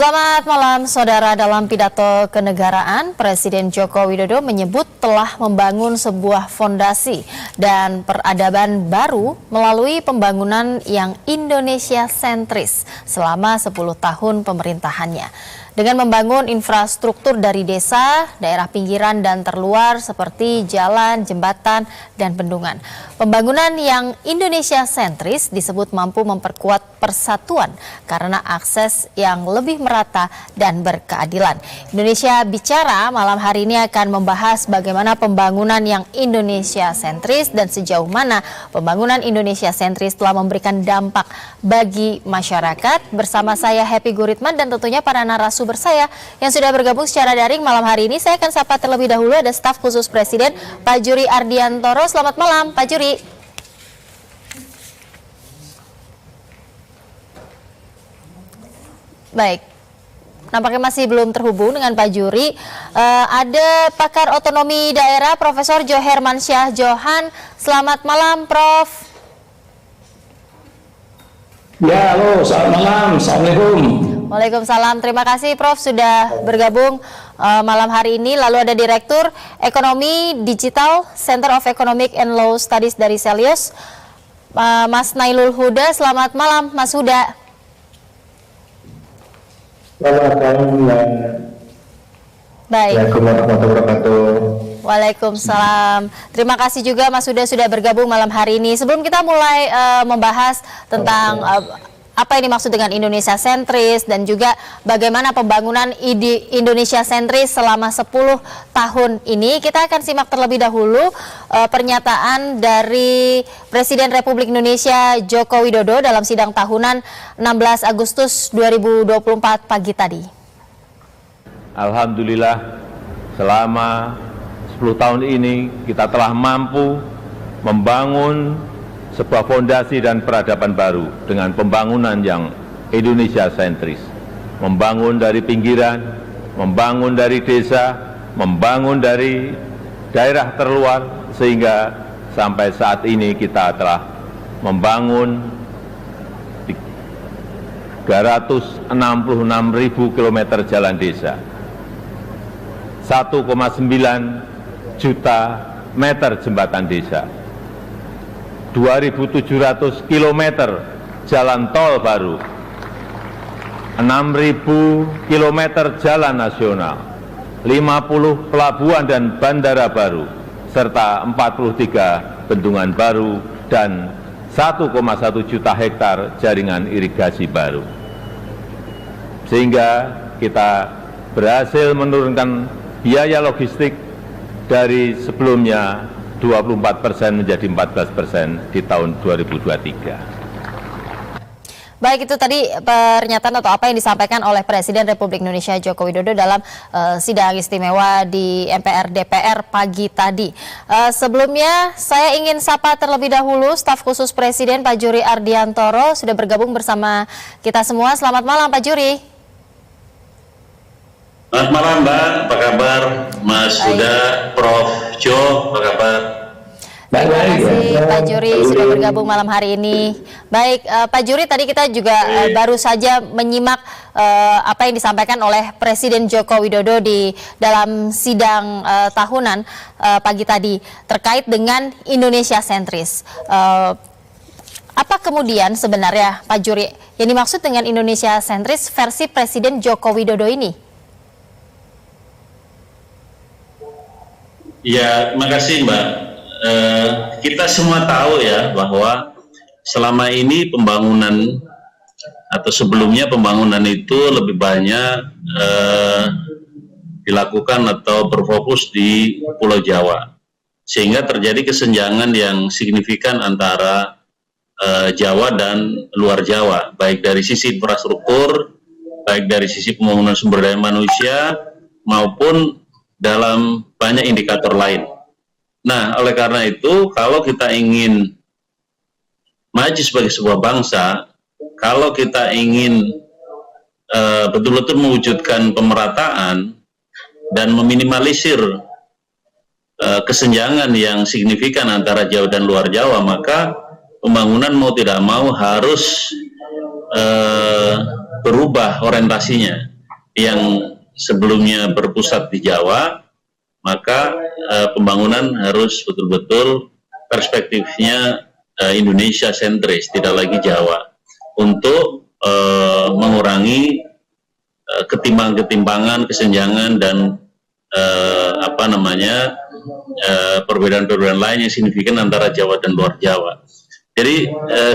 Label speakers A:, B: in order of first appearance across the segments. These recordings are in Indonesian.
A: Selamat malam, saudara. Dalam pidato kenegaraan, Presiden Joko Widodo menyebut telah membangun sebuah fondasi dan peradaban baru melalui pembangunan yang Indonesia sentris selama 10 tahun pemerintahannya. Dengan membangun infrastruktur dari desa, daerah pinggiran dan terluar seperti jalan, jembatan, dan bendungan. Pembangunan yang Indonesia sentris disebut mampu memperkuat persatuan karena akses yang lebih merata dan berkeadilan. Indonesia Bicara malam hari ini akan membahas bagaimana pembangunan yang Indonesia sentris dan sejauh mana pembangunan Indonesia sentris telah memberikan dampak bagi masyarakat. Bersama saya Happy Guritman dan tentunya para narasumber saya yang sudah bergabung secara daring malam hari ini. Saya akan sapa terlebih dahulu ada staf khusus Presiden Pak Juri Ardiantoro. Selamat malam Pak Juri. Baik, nampaknya masih belum terhubung dengan Pak Juri. Ada pakar otonomi daerah Profesor Johermansyah Johan. Selamat malam Prof.
B: Ya, halo, selamat malam. Assalamualaikum.
A: Waalaikumsalam. Terima kasih Prof sudah bergabung malam hari ini. Lalu ada Direktur Ekonomi Digital Center of Economic and Law Studies dari Celius, Mas Nailul Huda. Selamat malam Mas Huda.
B: Selamat malam.
A: Baik.
B: Assalamualaikum warahmatullahi wabarakatuh.
A: Waalaikumsalam. Terima kasih juga Mas Huda sudah bergabung malam hari ini. Sebelum kita mulai membahas tentang apa yang dimaksud dengan Indonesia sentris dan juga bagaimana pembangunan Indonesia sentris selama 10 tahun ini, kita akan simak terlebih dahulu pernyataan dari Presiden Republik Indonesia Joko Widodo dalam sidang tahunan 16 Agustus 2024 pagi tadi.
C: Alhamdulillah, selama 10 tahun ini kita telah mampu membangun sebuah fondasi dan peradaban baru dengan pembangunan yang Indonesia sentris. Membangun dari pinggiran, membangun dari desa, membangun dari daerah terluar, sehingga sampai saat ini kita telah membangun 366.000 km jalan desa, 1,9 juta meter jembatan desa, 2.700 km jalan tol baru, 6.000 km jalan nasional, 50 pelabuhan dan bandara baru, serta 43 bendungan baru dan 1,1 juta hektar jaringan irigasi baru. Sehingga kita berhasil menurunkan biaya logistik dari sebelumnya 24% menjadi 14% di tahun 2023.
A: Baik, itu tadi pernyataan atau apa yang disampaikan oleh Presiden Republik Indonesia Joko Widodo dalam sidang istimewa di MPR DPR pagi tadi. Sebelumnya saya ingin sapa terlebih dahulu staf khusus Presiden Pak Juri Ardiantoro sudah bergabung bersama kita semua. Selamat malam Pak Juri.
D: Selamat malam Mbak, apa kabar? Mas Huda, Prof. Jo, apa kabar?
A: Terima kasih Pak Juri sudah bergabung malam hari ini. Baik, Pak Juri, tadi kita juga baru saja menyimak apa yang disampaikan oleh Presiden Joko Widodo di dalam sidang tahunan pagi tadi terkait dengan Indonesia sentris. Apa kemudian sebenarnya Pak Juri yang dimaksud dengan Indonesia sentris versi Presiden Joko Widodo ini?
D: Ya, makasih Mbak. Kita semua tahu ya bahwa selama ini pembangunan atau sebelumnya pembangunan itu lebih banyak dilakukan atau berfokus di Pulau Jawa, sehingga terjadi kesenjangan yang signifikan antara Jawa dan luar Jawa, baik dari sisi infrastruktur, baik dari sisi pembangunan sumber daya manusia maupun dalam banyak indikator lain. Nah, oleh karena itu, kalau kita ingin maju sebagai sebuah bangsa, kalau kita ingin betul-betul mewujudkan pemerataan dan meminimalisir kesenjangan yang signifikan antara Jawa dan luar Jawa, maka pembangunan mau tidak mau harus berubah orientasinya. yang sebelumnya berpusat di Jawa, maka pembangunan harus betul-betul perspektifnya Indonesia sentris, tidak lagi Jawa, untuk mengurangi ketimpangan, kesenjangan, dan perbedaan-perbedaan lain yang signifikan antara Jawa dan luar Jawa. Jadi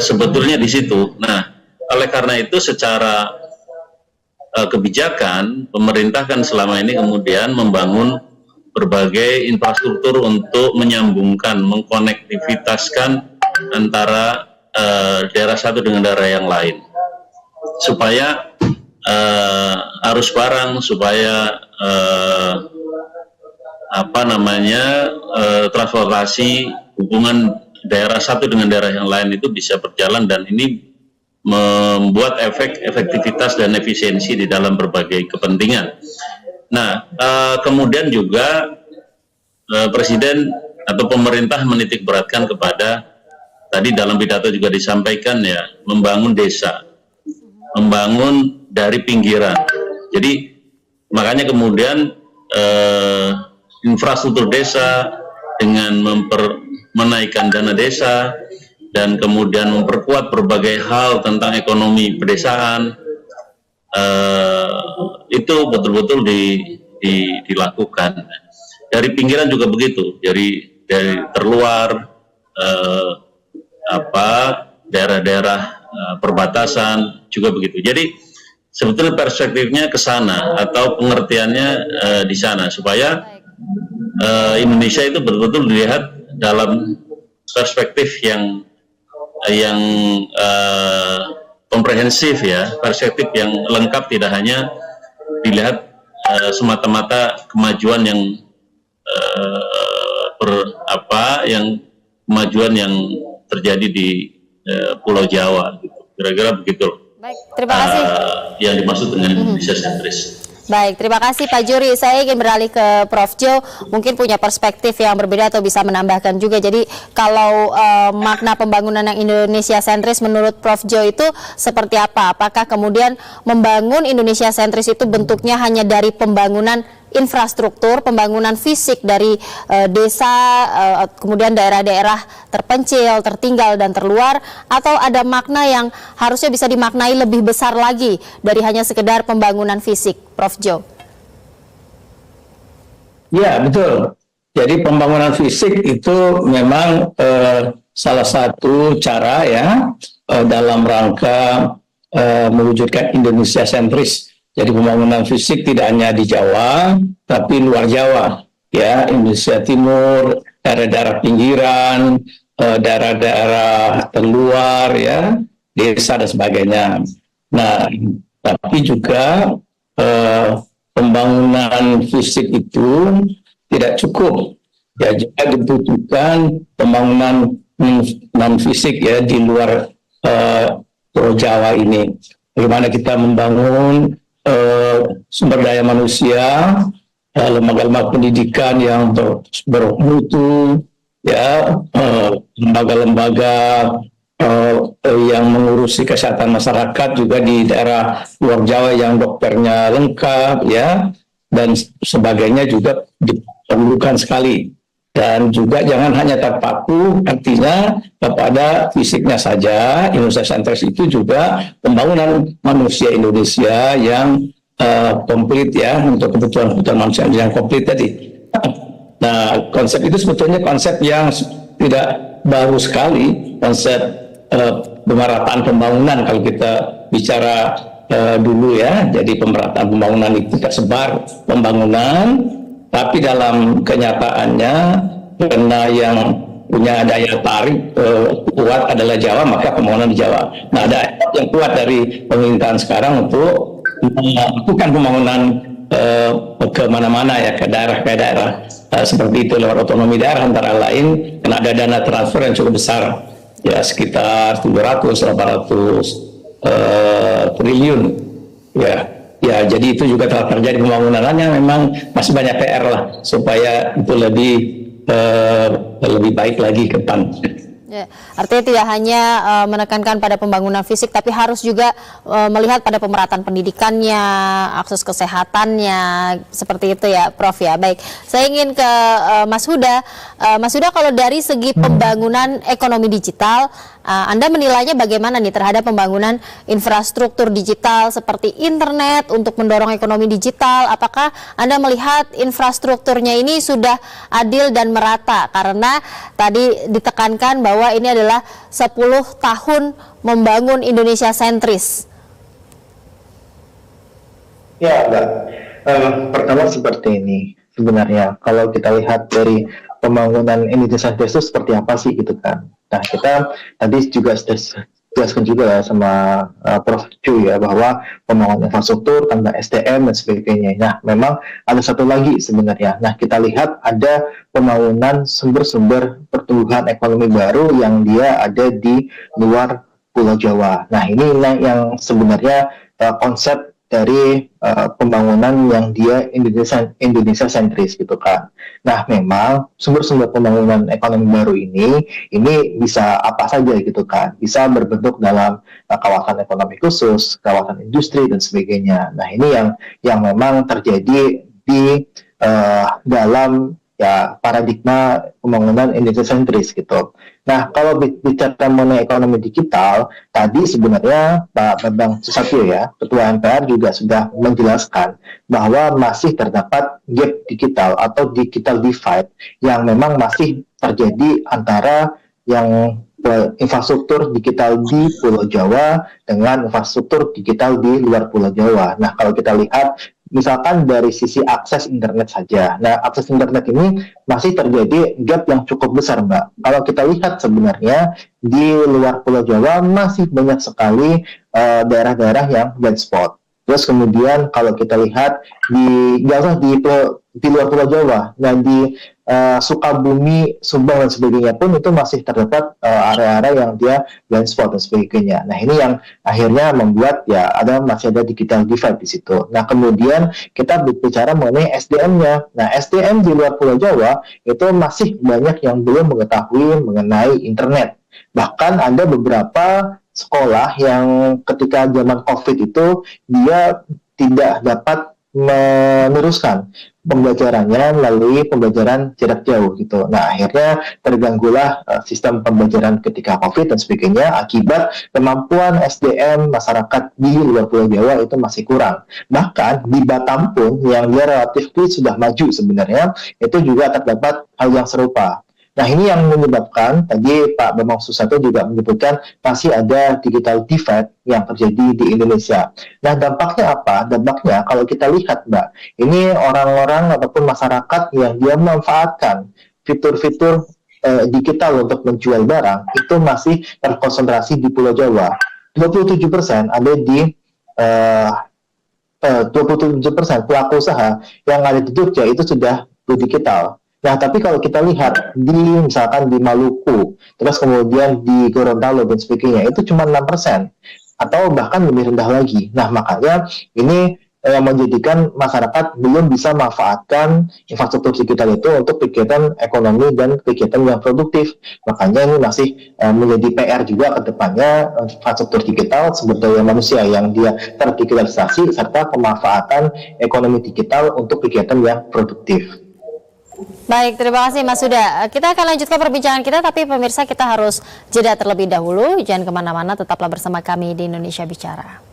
D: sebetulnya di situ. Nah, oleh karena itu secara kebijakan, pemerintah kan selama ini kemudian membangun berbagai infrastruktur untuk menyambungkan, mengkonektivitaskan antara daerah satu dengan daerah yang lain, supaya arus barang, supaya transportasi hubungan daerah satu dengan daerah yang lain itu bisa berjalan, dan ini membuat efektivitas dan efisiensi di dalam berbagai kepentingan. Nah, kemudian juga Presiden atau pemerintah menitik beratkan kepada, tadi dalam pidato juga disampaikan ya, membangun desa, membangun dari pinggiran. Jadi makanya kemudian infrastruktur desa dengan menaikkan dana desa, dan kemudian memperkuat berbagai hal tentang ekonomi pedesaan, itu betul-betul dilakukan. Dari pinggiran juga begitu, dari terluar, daerah-daerah perbatasan juga begitu. Jadi sebetulnya perspektifnya ke sana, atau pengertiannya di sana, supaya Indonesia itu betul-betul dilihat dalam perspektif yang komprehensif ya, perspektif yang lengkap, tidak hanya dilihat semata-mata kemajuan kemajuan yang terjadi di Pulau Jawa, gitu. Kira-kira begitu.
A: Baik, terima kasih.
D: Yang dimaksud dengan Indonesia sentris.
A: Baik, terima kasih Pak Juri. Saya ingin beralih ke Prof. Jo, mungkin punya perspektif yang berbeda atau bisa menambahkan juga. Jadi kalau makna pembangunan yang Indonesia sentris menurut Prof. Jo itu seperti apa? Apakah kemudian membangun Indonesia sentris itu bentuknya hanya dari pembangunan infrastruktur, pembangunan fisik dari desa, kemudian daerah-daerah terpencil, tertinggal, dan terluar, atau ada makna yang harusnya bisa dimaknai lebih besar lagi dari hanya sekedar pembangunan fisik, Prof. Jo?
B: Ya, betul. Jadi pembangunan fisik itu memang salah satu cara ya dalam rangka mewujudkan Indonesia sentris. Jadi pembangunan fisik tidak hanya di Jawa, tapi luar Jawa, ya, Indonesia Timur, daerah-daerah pinggiran, daerah-daerah terluar, ya, desa dan sebagainya. Nah, tapi juga pembangunan fisik itu tidak cukup, ya, juga dibutuhkan pembangunan non fisik ya di luar Pulau Jawa ini. Bagaimana kita membangun sumber daya manusia, lembaga-lembaga pendidikan yang bermutu, ya, lembaga-lembaga yang mengurusi kesehatan masyarakat juga di daerah luar Jawa yang dokternya lengkap, ya, dan sebagainya juga diperlukan sekali. Dan juga jangan hanya terpaku artinya kepada fisiknya saja. Indonesia sentris itu juga pembangunan manusia Indonesia yang komplit ya, untuk kebutuhan manusia yang komplit tadi. Nah, konsep itu sebetulnya konsep yang tidak baru sekali, konsep pemerataan pembangunan kalau kita bicara dulu ya. Jadi pemerataan pembangunan itu tersebar pembangunan, tapi dalam kenyataannya karena yang punya daya tarik kuat adalah Jawa, maka pembangunan di Jawa. Nah, ada yang kuat dari pemerintahan sekarang untuk melakukan pembangunan ke mana-mana ya, ke daerah seperti itu lewat otonomi daerah, antara lain karena ada dana transfer yang cukup besar ya, sekitar 700-800 triliun ya. Ya, jadi itu juga telah terjadi pembangunannya. Memang masih banyak PR lah supaya itu lebih baik lagi ke depan.
A: Ya, artinya tidak hanya menekankan pada pembangunan fisik, tapi harus juga melihat pada pemerataan pendidikannya, akses kesehatannya, seperti itu ya, Prof ya. Baik, saya ingin ke Mas Huda. Mas Huda, kalau dari segi pembangunan ekonomi digital, Anda menilainya bagaimana nih terhadap pembangunan infrastruktur digital seperti internet untuk mendorong ekonomi digital? Apakah Anda melihat infrastrukturnya ini sudah adil dan merata? Karena tadi ditekankan bahwa ini adalah 10 tahun membangun Indonesia sentris.
E: Ya, Mbak. Pertama seperti ini. Sebenarnya kalau kita lihat dari pembangunan Indonesia sentris itu seperti apa sih gitu kan. Nah, kita tadi juga sudah jelaskan juga ya sama Prof. Chu ya, bahwa pembangunan infrastruktur tanpa SDM dan sebagainya. Nah, memang ada satu lagi sebenarnya. Nah, kita lihat ada pembangunan sumber-sumber pertumbuhan ekonomi baru yang dia ada di luar Pulau Jawa. Nah, ini yang sebenarnya konsep dari pembangunan yang dia Indonesia sentris gitu kan. Nah, memang sumber-sumber pembangunan ekonomi baru ini bisa apa saja gitu kan. Bisa berbentuk dalam kawasan ekonomi khusus, kawasan industri dan sebagainya. Nah, ini yang memang terjadi di dalam ya paradigma pembangunan Indonesia sentris gitu. Nah, kalau bicara mengenai ekonomi digital, tadi sebenarnya Pak Bambang Susatyo ya, Ketua MPR juga sudah menjelaskan bahwa masih terdapat gap digital atau digital divide yang memang masih terjadi antara yang infrastruktur digital di Pulau Jawa dengan infrastruktur digital di luar Pulau Jawa. Nah, kalau kita lihat misalkan dari sisi akses internet saja. Nah, akses internet ini masih terjadi gap yang cukup besar, Mbak. Kalau kita lihat sebenarnya di luar Pulau Jawa masih banyak sekali daerah-daerah yang blind spot. Terus kemudian kalau kita lihat di luar Pulau Jawa, nah di Sukabumi, Subang dan sebagainya pun itu masih terdapat area-area yang dia blind spot dan sebagainya. Nah, ini yang akhirnya membuat ya masih ada digital divide di situ. Nah, kemudian kita bicara mengenai SDM-nya. Nah, SDM di luar Pulau Jawa itu masih banyak yang belum mengetahui mengenai internet. Bahkan ada beberapa sekolah yang ketika zaman COVID itu dia tidak dapat meneruskan pembelajarannya melalui pembelajaran jarak jauh gitu. Nah, akhirnya terganggulah sistem pembelajaran ketika COVID dan sebagainya akibat kemampuan SDM masyarakat di luar Pulau Jawa itu masih kurang. Bahkan di Batam pun yang dia relatif sudah maju sebenarnya itu juga terdapat hal yang serupa. Nah, ini yang menyebabkan, tadi Pak Bambang Susatyo juga menyebutkan masih ada digital divide yang terjadi di Indonesia. Nah, dampaknya apa? Dampaknya kalau kita lihat, Mbak, ini orang-orang ataupun masyarakat yang dia memanfaatkan fitur-fitur digital untuk menjual barang, itu masih terkonsentrasi di Pulau Jawa. 27% ada di 27% pelaku usaha yang ada di Jogja itu sudah go digital. Nah, tapi kalau kita lihat misalkan di Maluku, terus kemudian di Gorontalo dan sebagainya, itu cuma 6%, atau bahkan lebih rendah lagi. Nah, makanya ini yang menjadikan masyarakat belum bisa memanfaatkan infrastruktur digital itu untuk kegiatan ekonomi dan kegiatan yang produktif. Makanya ini masih menjadi PR juga ke depannya infrastruktur digital sumber daya manusia yang dia terdigitalisasi serta pemanfaatan ekonomi digital untuk kegiatan yang produktif.
A: Baik, terima kasih Mas Huda. Kita akan lanjutkan perbincangan kita, tapi pemirsa kita harus jeda terlebih dahulu. Jangan kemana-mana, tetaplah bersama kami di Indonesia Bicara.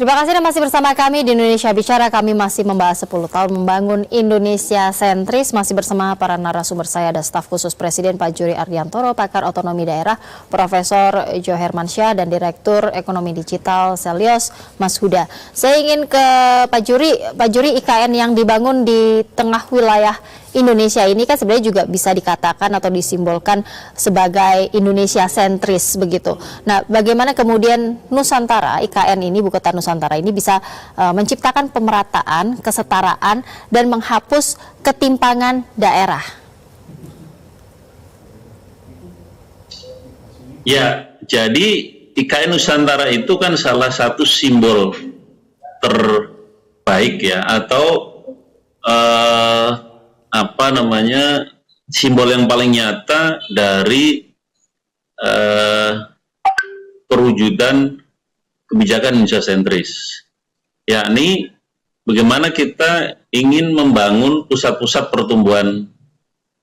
A: Terima kasih dan masih bersama kami di Indonesia Bicara. Kami masih membahas 10 tahun membangun Indonesia sentris. Masih bersama para narasumber saya, ada staf khusus Presiden Pak Juri Ardiantoro, pakar otonomi daerah Profesor Jo Hermansyah, dan Direktur Ekonomi Digital Selyos Mas Huda. Saya ingin ke Pak Juri. Pak Juri, IKN yang dibangun di tengah wilayah Indonesia ini kan sebenarnya juga bisa dikatakan atau disimbolkan sebagai Indonesia sentris begitu. Nah, bagaimana kemudian Nusantara, IKN ini, Ibu Kota Nusantara ini bisa menciptakan pemerataan, kesetaraan, dan menghapus ketimpangan daerah?
D: Ya, jadi IKN Nusantara itu kan salah satu simbol terbaik ya, atau simbol yang paling nyata dari perwujudan kebijakan Indonesia sentris, yakni bagaimana kita ingin membangun pusat-pusat pertumbuhan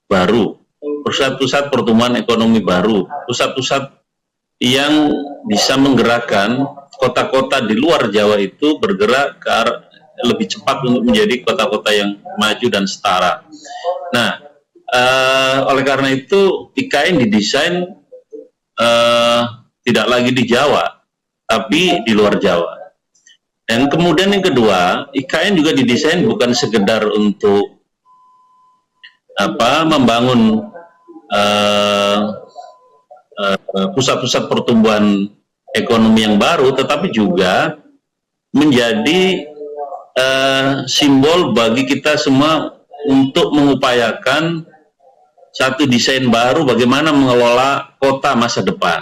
D: baru, pusat-pusat pertumbuhan ekonomi baru, pusat-pusat yang bisa menggerakkan kota-kota di luar Jawa itu bergerak ke arah lebih cepat untuk menjadi kota-kota yang maju dan setara. Nah, oleh karena itu IKN didesain tidak lagi di Jawa, tapi di luar Jawa. Dan kemudian yang kedua, IKN juga didesain bukan sekedar untuk membangun pusat-pusat pertumbuhan ekonomi yang baru, tetapi juga menjadi simbol bagi kita semua untuk mengupayakan satu desain baru bagaimana mengelola kota masa depan.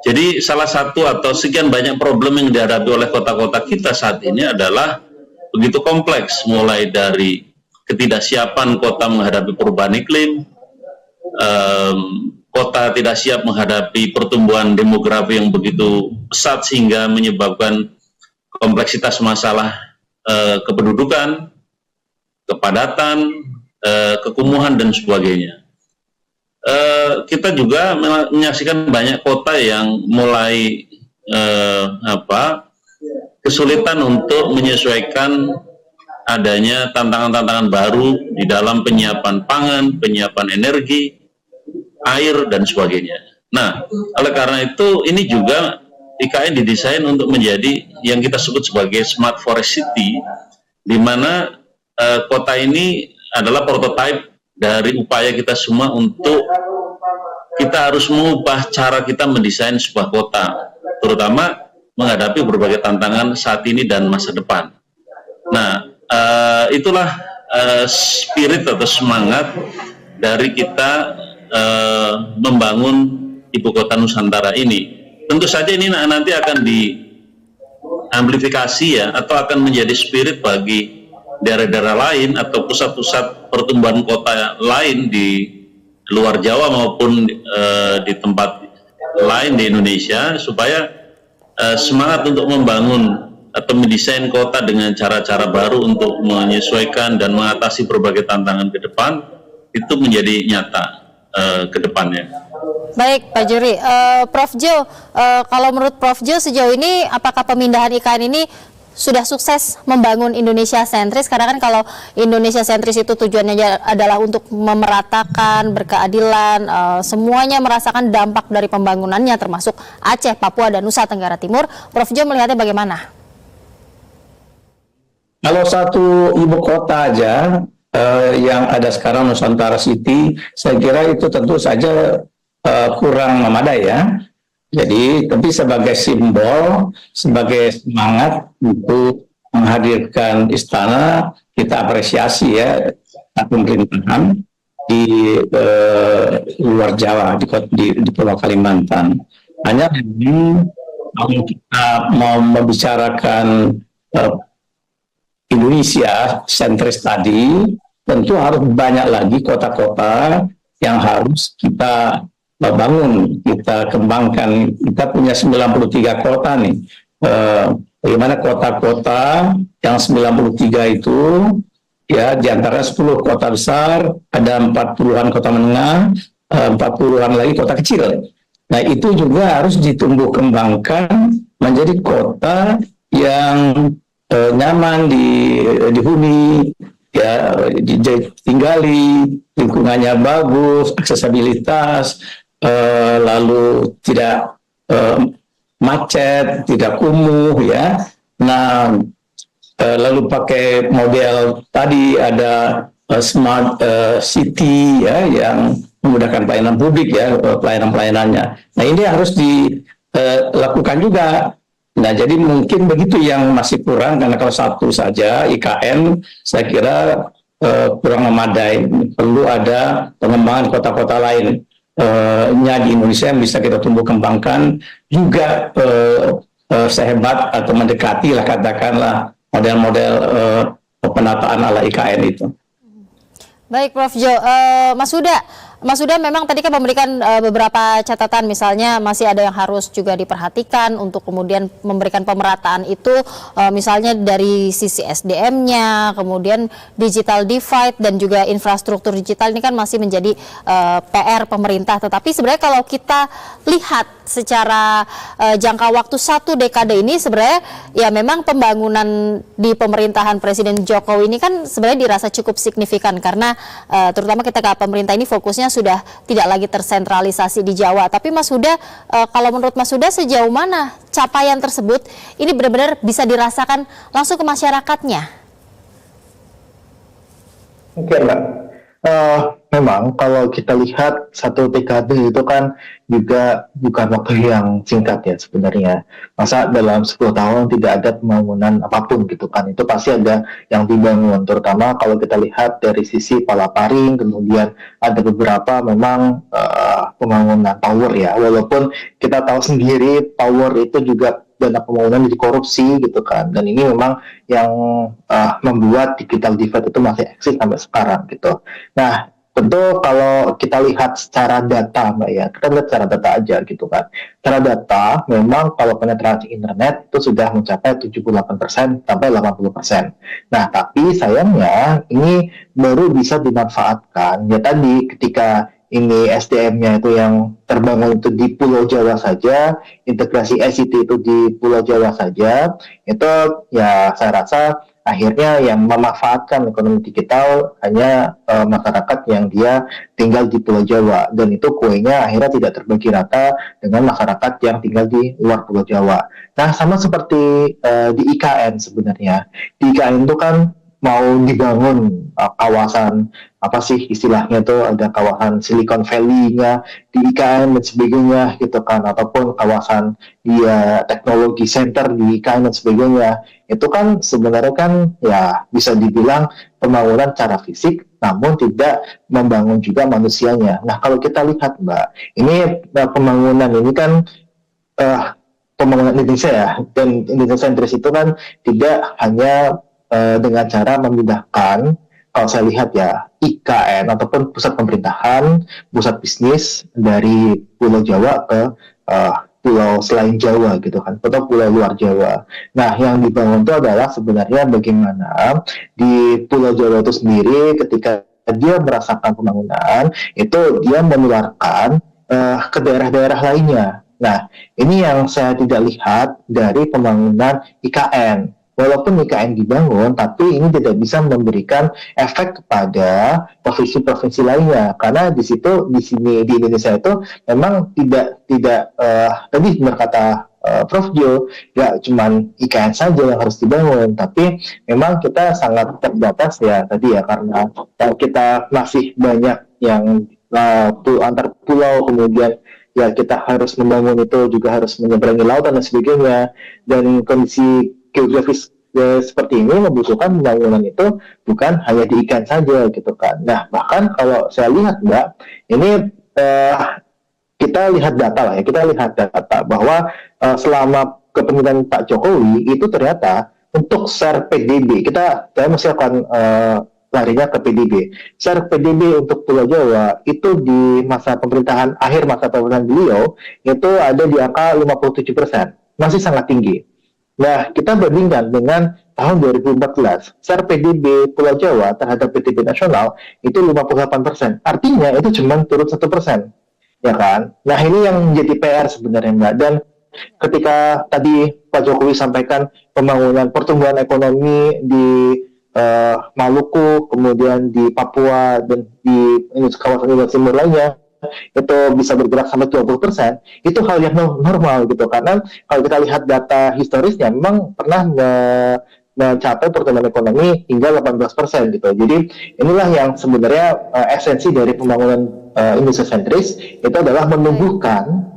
D: Jadi salah satu atau sekian banyak problem yang dihadapi oleh kota-kota kita saat ini adalah begitu kompleks, mulai dari ketidaksiapan kota menghadapi perubahan iklim, kota tidak siap menghadapi pertumbuhan demografi yang begitu pesat sehingga menyebabkan kompleksitas masalah kependudukan, kepadatan, kekumuhan, dan sebagainya. Kita juga menyaksikan banyak kota yang mulai kesulitan untuk menyesuaikan adanya tantangan-tantangan baru di dalam penyiapan pangan, penyiapan energi, air, dan sebagainya. Nah, oleh karena itu ini juga IKN didesain untuk menjadi yang kita sebut sebagai Smart Forest City, di mana kota ini adalah prototipe dari upaya kita semua untuk kita harus mengubah cara kita mendesain sebuah kota, terutama menghadapi berbagai tantangan saat ini dan masa depan. Nah, itulah spirit atau semangat dari kita membangun Ibu Kota Nusantara ini. Tentu saja ini nanti akan diamplifikasi ya, atau akan menjadi spirit bagi daerah-daerah lain atau pusat-pusat pertumbuhan kota lain di luar Jawa maupun di tempat lain di Indonesia, supaya semangat untuk membangun atau mendesain kota dengan cara-cara baru untuk menyesuaikan dan mengatasi berbagai tantangan ke depan itu menjadi nyata ke depannya.
A: Baik, Pak Juri. Prof Jo, kalau menurut Prof Jo sejauh ini apakah pemindahan IKN ini sudah sukses membangun Indonesia sentris? Karena kan kalau Indonesia sentris itu tujuannya adalah untuk memeratakan, berkeadilan, semuanya merasakan dampak dari pembangunannya, termasuk Aceh, Papua, dan Nusa Tenggara Timur. Prof Jo melihatnya bagaimana?
B: Kalau satu ibu kota aja yang ada sekarang Nusantara City, saya kira itu tentu saja kurang memadai ya. Jadi, tapi sebagai simbol, sebagai semangat untuk menghadirkan istana, kita apresiasi ya pemerintahan di luar Jawa, di Pulau Kalimantan. Hanya kalau kita mau membicarakan Indonesia sentris tadi, tentu harus banyak lagi kota-kota yang harus kita bangun, kita kembangkan. Kita punya 93 kota nih. Bagaimana kota-kota yang 93 itu, ya diantara 10 kota besar, ada 40-an kota menengah, 40-an lagi kota kecil. Nah itu juga harus ditumbuh kembangkan menjadi kota yang nyaman dihuni, ya, tinggali, lingkungannya bagus, aksesibilitas, lalu tidak macet, tidak kumuh, ya. Nah, lalu pakai model tadi ada smart city, ya, yang memudahkan pelayanan publik, ya, pelayanan-pelayanannya. Nah, ini harus dilakukan juga. Nah, jadi mungkin begitu yang masih kurang, karena kalau satu saja IKN saya kira kurang memadai. Perlu ada pengembangan kota-kota lain di Indonesia yang bisa kita tumbuh kembangkan juga sehebat atau mendekati lah, katakanlah, model-model penataan ala IKN itu.
A: Baik, Prof. Jo, Mas Huda memang tadi kan memberikan beberapa catatan, misalnya masih ada yang harus juga diperhatikan untuk kemudian memberikan pemerataan itu, misalnya dari sisi SDM-nya, kemudian digital divide dan juga infrastruktur digital ini kan masih menjadi PR pemerintah. Tetapi sebenarnya kalau kita lihat secara jangka waktu 1 dekade ini, sebenarnya ya memang pembangunan di pemerintahan Presiden Jokowi ini kan sebenarnya dirasa cukup signifikan, karena terutama ketika pemerintah ini fokusnya sudah tidak lagi tersentralisasi di Jawa. Tapi Mas Huda, kalau menurut Mas Huda sejauh mana capaian tersebut ini benar-benar bisa dirasakan langsung ke masyarakatnya?
E: Oke, Mbak. Memang kalau kita lihat 1 dekade itu kan juga bukan waktu yang singkat ya sebenarnya. Masa dalam 10 tahun tidak ada pembangunan apapun gitu kan. Itu pasti ada yang dibangun, terutama kalau kita lihat dari sisi Palaparing, kemudian ada beberapa memang pembangunan tower ya. Walaupun kita tahu sendiri tower itu juga dana pembangunan dikorupsi gitu kan, dan ini memang yang membuat digital divide itu masih eksis sampai sekarang gitu. Nah, tentu kalau kita lihat secara data, Mbak, ya, kita lihat secara data aja gitu kan. Secara data memang kalau penetrasi internet itu sudah mencapai 78% sampai 80%. Nah, tapi sayangnya ini baru bisa dimanfaatkan ya tadi ketika ini SDM-nya itu yang terbangun itu di Pulau Jawa saja, integrasi ICT itu di Pulau Jawa saja, itu ya saya rasa akhirnya yang memanfaatkan ekonomi digital hanya masyarakat yang dia tinggal di Pulau Jawa, dan itu kuenya akhirnya tidak terbagi rata dengan masyarakat yang tinggal di luar Pulau Jawa. Nah, sama seperti di IKN sebenarnya. Di IKN itu kan mau dibangun kawasan apa sih istilahnya tuh, ada kawasan Silicon Valley-nya di IKN dan sebagainya gitu kan, ataupun kawasan dia teknologi center di IKN dan sebagainya. Itu kan sebenarnya kan ya bisa dibilang pembangunan secara fisik namun tidak membangun juga manusianya. Nah, kalau kita lihat, Mbak, ini pembangunan ini kan pembangunan Indonesia ya, dan Indonesia sentris itu kan tidak hanya dengan cara memindahkan, kalau saya lihat ya, IKN ataupun pusat pemerintahan, pusat bisnis dari Pulau Jawa ke pulau selain Jawa gitu kan, atau pulau luar Jawa. Nah, yang dibangun itu adalah sebenarnya bagaimana di Pulau Jawa itu sendiri ketika dia merasakan pembangunan, itu dia menularkan ke daerah-daerah lainnya. Nah, ini yang saya tidak lihat dari pembangunan IKN. Walaupun IKN dibangun, tapi ini tidak bisa memberikan efek kepada provinsi-provinsi lainnya, karena di sini di Indonesia itu memang tidak tadi berkata Prof. Jo, ya cuman IKN saja yang harus dibangun, tapi memang kita sangat terbatas ya tadi ya, karena kita masih banyak yang antar pulau, kemudian ya kita harus membangun itu juga harus menyeberangi lautan dan sebagainya, dan kondisi geografis seperti ini membutuhkan pembangunan itu bukan hanya di ikan saja gitu kan. Nah, bahkan kalau saya lihat, Mbak, ini kita lihat data lah ya, kita lihat data bahwa selama kepemimpinan Pak Jokowi itu ternyata untuk share PDB, saya masih akan larinya ke PDB. Share PDB untuk Pulau Jawa itu di masa pemerintahan, akhir masa pemerintahan beliau, itu ada di angka 57%. Masih sangat tinggi. Nah, kita bandingkan dengan tahun 2014, share PDB Pulau Jawa terhadap PDB nasional itu 58%. Artinya itu cuma turun 1%. Ya kan? Nah, ini yang menjadi PR sebenarnya, Mbak. Dan ketika tadi Pak Jokowi sampaikan pembangunan pertumbuhan ekonomi di Maluku, kemudian di Papua dan di kawasan Indonesia Timur lainnya itu bisa bergerak sampai 20%, itu hal yang normal gitu. Karena kalau kita lihat data historisnya memang pernah mencapai pertumbuhan ekonomi hingga 18% gitu. Jadi inilah yang sebenarnya esensi dari pembangunan Indonesia sentris, itu adalah menumbuhkan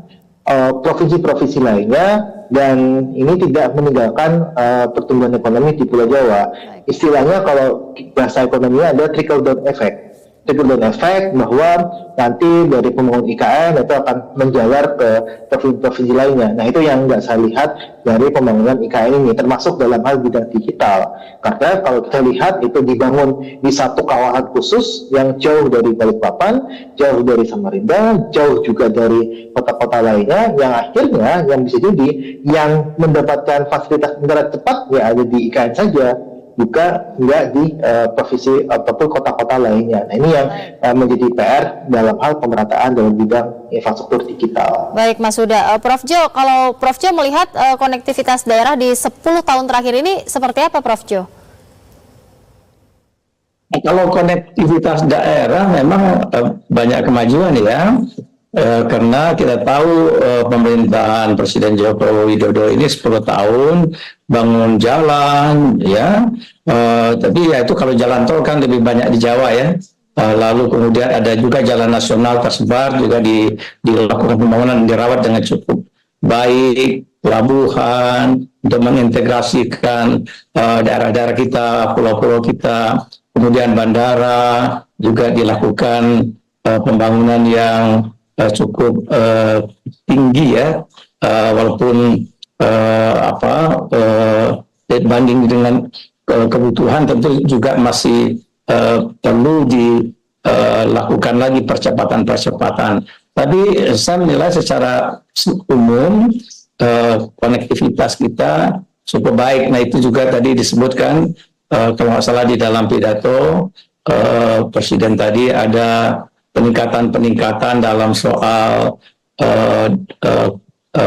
E: provinsi-provinsi lainnya, dan ini tidak meninggalkan pertumbuhan ekonomi di Pulau Jawa. Istilahnya kalau bahasa ekonominya ada trickle down effect. Trickle down effect bahwa nanti dari pembangunan IKN itu akan menjalar ke provinsi-provinsi lainnya. Nah, itu yang nggak saya lihat dari pembangunan IKN ini, termasuk dalam hal bidang digital. Karena kalau kita lihat itu dibangun di satu kawasan khusus yang jauh dari Balikpapan, jauh dari Samarinda, jauh juga dari kota-kota lainnya, yang akhirnya yang bisa jadi yang mendapatkan fasilitas internet cepat ya ada di IKN saja, juga nggak di provinsi ataupun kota-kota lainnya. Nah, ini yang menjadi PR dalam hal pemerataan dalam bidang infrastruktur digital.
A: Baik Mas Huda, Prof Jo, kalau Prof Jo melihat konektivitas daerah di 10 tahun terakhir ini seperti apa Prof Jo?
B: Kalau konektivitas daerah memang banyak kemajuan ya, karena kita tahu pemerintahan Presiden Joko Widodo ini 10 tahun bangun jalan ya, tapi ya itu kalau jalan tol kan lebih banyak di Jawa ya. Lalu kemudian ada juga jalan nasional tersebar juga dilakukan pembangunan, dirawat dengan cukup baik, pelabuhan untuk mengintegrasikan daerah-daerah kita, pulau-pulau kita, kemudian bandara juga dilakukan pembangunan yang cukup tinggi ya, walaupun dibanding dengan kebutuhan tentu juga masih perlu dilakukan lagi percepatan. Tapi saya menilai secara umum konektivitas kita cukup baik. Nah, itu juga tadi disebutkan kalau nggak salah di dalam pidato Presiden tadi ada peningkatan dalam soal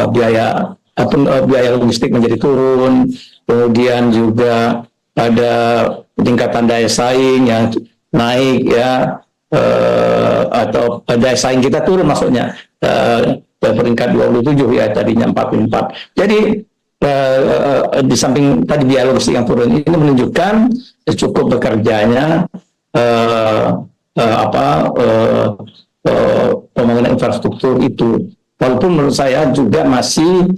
B: biaya logistik menjadi turun, kemudian juga ada peningkatan daya saing yang naik ya, atau daya saing kita turun maksudnya ke peringkat 27 ya, tadinya 44. Jadi di samping tadi biaya logistik yang turun ini menunjukkan cukup bekerjanya pembangunan infrastruktur itu. Walaupun menurut saya juga masih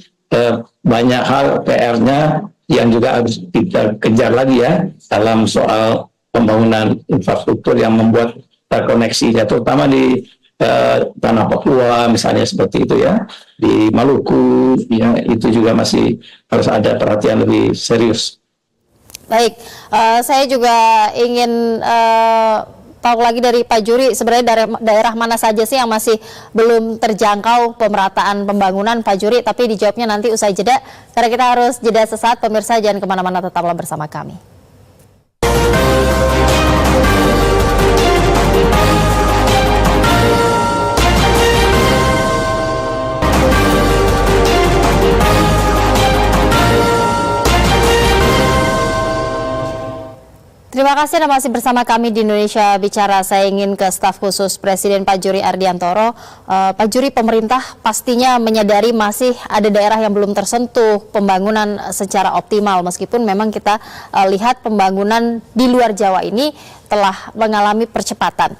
B: banyak hal PR-nya yang juga harus kita kejar lagi ya dalam soal pembangunan infrastruktur yang membuat terkoneksi ya, terutama di tanah Papua misalnya seperti itu ya, di Maluku ya, itu juga masih harus ada perhatian lebih serius.
A: Baik, saya juga ingin tahu lagi dari Pak Juri, sebenarnya daerah mana saja sih yang masih belum terjangkau pemerataan pembangunan Pak Juri, tapi dijawabnya nanti usai jeda, karena kita harus jeda sesaat. Pemirsa jangan kemana-mana, tetaplah bersama kami. Terima kasih Anda masih bersama kami di Indonesia Bicara. Saya ingin ke staf khusus Presiden Pak Juri Ardiantoro. Pak Juri, pemerintah pastinya menyadari masih ada daerah yang belum tersentuh pembangunan secara optimal, meskipun memang kita lihat pembangunan di luar Jawa ini telah mengalami percepatan.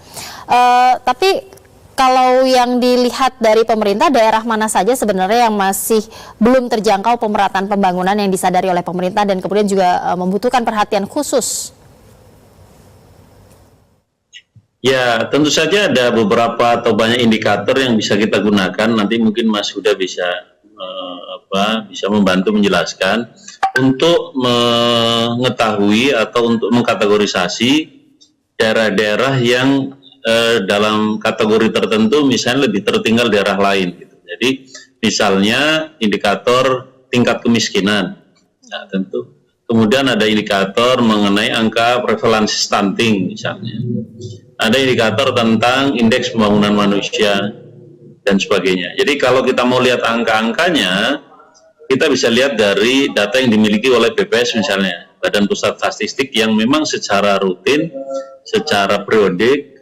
A: Tapi kalau yang dilihat dari pemerintah, daerah mana saja sebenarnya yang masih belum terjangkau pemerataan pembangunan yang disadari oleh pemerintah dan kemudian juga membutuhkan perhatian khusus?
D: Ya, tentu saja ada beberapa atau banyak indikator yang bisa kita gunakan. Nanti mungkin Mas Huda bisa bisa membantu menjelaskan untuk mengetahui atau untuk mengkategorisasi daerah-daerah yang dalam kategori tertentu misalnya lebih tertinggal daerah lain. Gitu. Jadi misalnya indikator tingkat kemiskinan, nah, tentu. Kemudian ada indikator mengenai angka prevalensi stunting misalnya. Ada indikator tentang indeks pembangunan manusia dan sebagainya. Jadi kalau kita mau lihat angka-angkanya, kita bisa lihat dari data yang dimiliki oleh BPS misalnya, Badan Pusat Statistik, yang memang secara rutin, secara periodik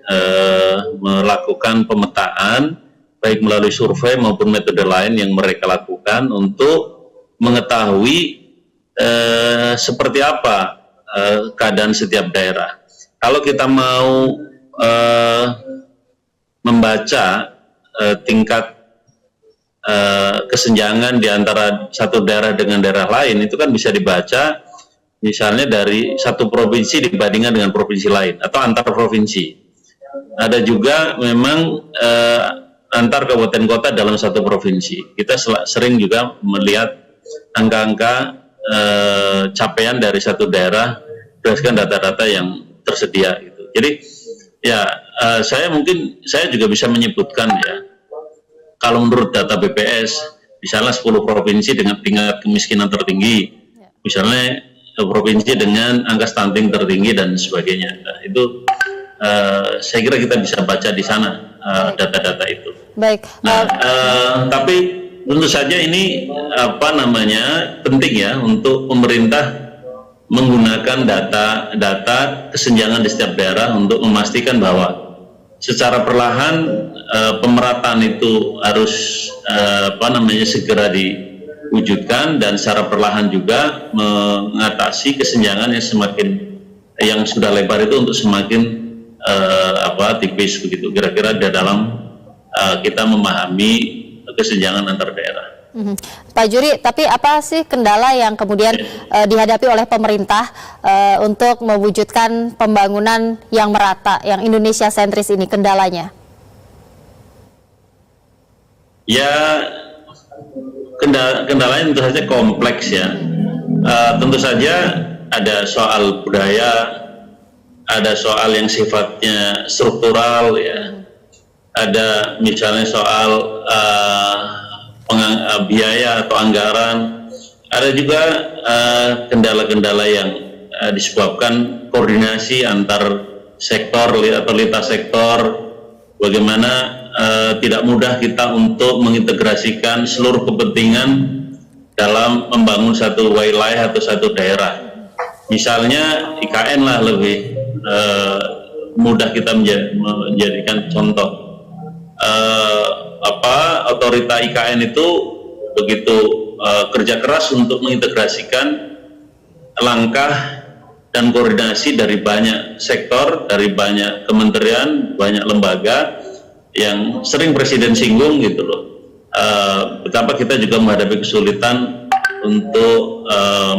D: melakukan pemetaan, baik melalui survei maupun metode lain yang mereka lakukan untuk mengetahui seperti apa keadaan setiap daerah. Kalau kita mau membaca tingkat kesenjangan di antara satu daerah dengan daerah lain, itu kan bisa dibaca misalnya dari satu provinsi dibandingkan dengan provinsi lain atau antar provinsi. Ada juga memang antar kabupaten kota dalam satu provinsi. Kita sering juga melihat angka-angka capaian dari satu daerah berdasarkan data-data yang tersedia gitu. Jadi ya saya juga bisa menyebutkan ya, kalau menurut data BPS misalnya 10 provinsi dengan tingkat kemiskinan tertinggi, misalnya provinsi dengan angka stunting tertinggi dan sebagainya. Nah, itu saya kira kita bisa baca di sana data-data itu.
A: Baik.
D: Nah, tapi tentu saja ini penting ya untuk pemerintah menggunakan data kesenjangan di setiap daerah untuk memastikan bahwa secara perlahan pemerataan itu harus segera diwujudkan, dan secara perlahan juga mengatasi kesenjangan yang sudah lebar itu untuk semakin tipis begitu. Kira-kira di dalam kita memahami kesenjangan antar daerah.
A: Pak Juri, tapi apa sih kendala yang kemudian dihadapi oleh pemerintah untuk mewujudkan pembangunan yang merata, yang Indonesia sentris ini, kendalanya?
D: Ya, kendalanya tentu saja kompleks ya. Tentu saja ada soal budaya, ada soal yang sifatnya struktural ya, ada misalnya soal biaya atau anggaran, ada juga kendala-kendala yang disebabkan koordinasi antar sektor atau lintas sektor, bagaimana tidak mudah kita untuk mengintegrasikan seluruh kepentingan dalam membangun satu wilayah atau satu daerah. Misalnya IKN lah lebih mudah kita menjadikan contoh. Otorita IKN itu begitu kerja keras untuk mengintegrasikan langkah dan koordinasi dari banyak sektor, dari banyak kementerian, banyak lembaga yang sering Presiden singgung gitu loh. Betapa kita juga menghadapi kesulitan untuk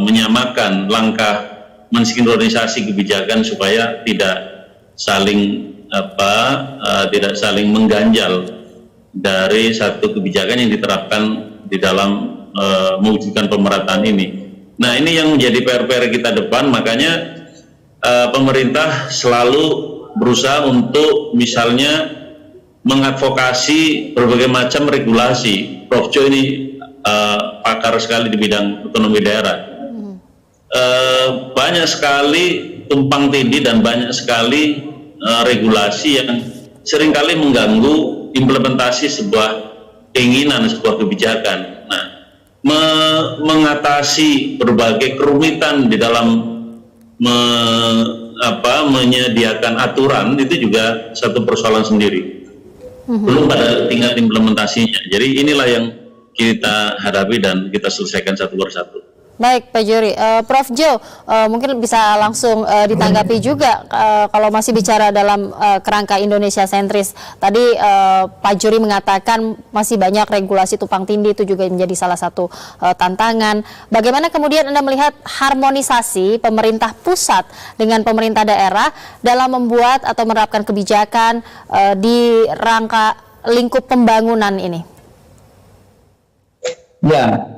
D: menyamakan langkah mensinkronisasi kebijakan supaya tidak saling mengganjal dari satu kebijakan yang diterapkan di dalam mewujudkan pemerataan ini. Nah, ini yang menjadi PR-PR kita depan, makanya pemerintah selalu berusaha untuk misalnya mengadvokasi berbagai macam regulasi. Prof. Jo ini pakar sekali di bidang otonomi daerah. Banyak sekali tumpang tindih dan banyak sekali regulasi yang seringkali mengganggu implementasi sebuah keinginan, sebuah kebijakan. Nah, mengatasi berbagai kerumitan di dalam menyediakan aturan itu juga satu persoalan sendiri. Belum pada tingkat implementasinya. Jadi inilah yang kita hadapi dan kita selesaikan satu persatu.
A: Baik, Pak Juri. Prof. Jo, mungkin bisa langsung ditanggapi juga kalau masih bicara dalam kerangka Indonesia sentris. Tadi Pak Juri mengatakan masih banyak regulasi tumpang tindih, itu juga menjadi salah satu tantangan. Bagaimana kemudian Anda melihat harmonisasi pemerintah pusat dengan pemerintah daerah dalam membuat atau menerapkan kebijakan di rangka lingkup pembangunan ini?
B: Ya,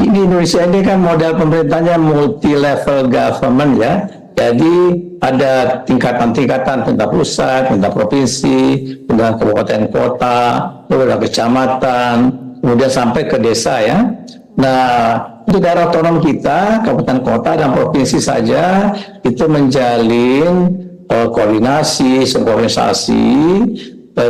B: di Indonesia ini kan model pemerintahnya multi level government ya. Jadi ada tingkatan-tingkatan, pemerintah pusat, pemerintah provinsi, pemerintah kabupaten kota, pemerintah kecamatan, kemudian sampai ke desa ya. Nah, untuk daerah otonom kita, kabupaten kota dan provinsi saja itu menjalin koordinasi, sinkronisasi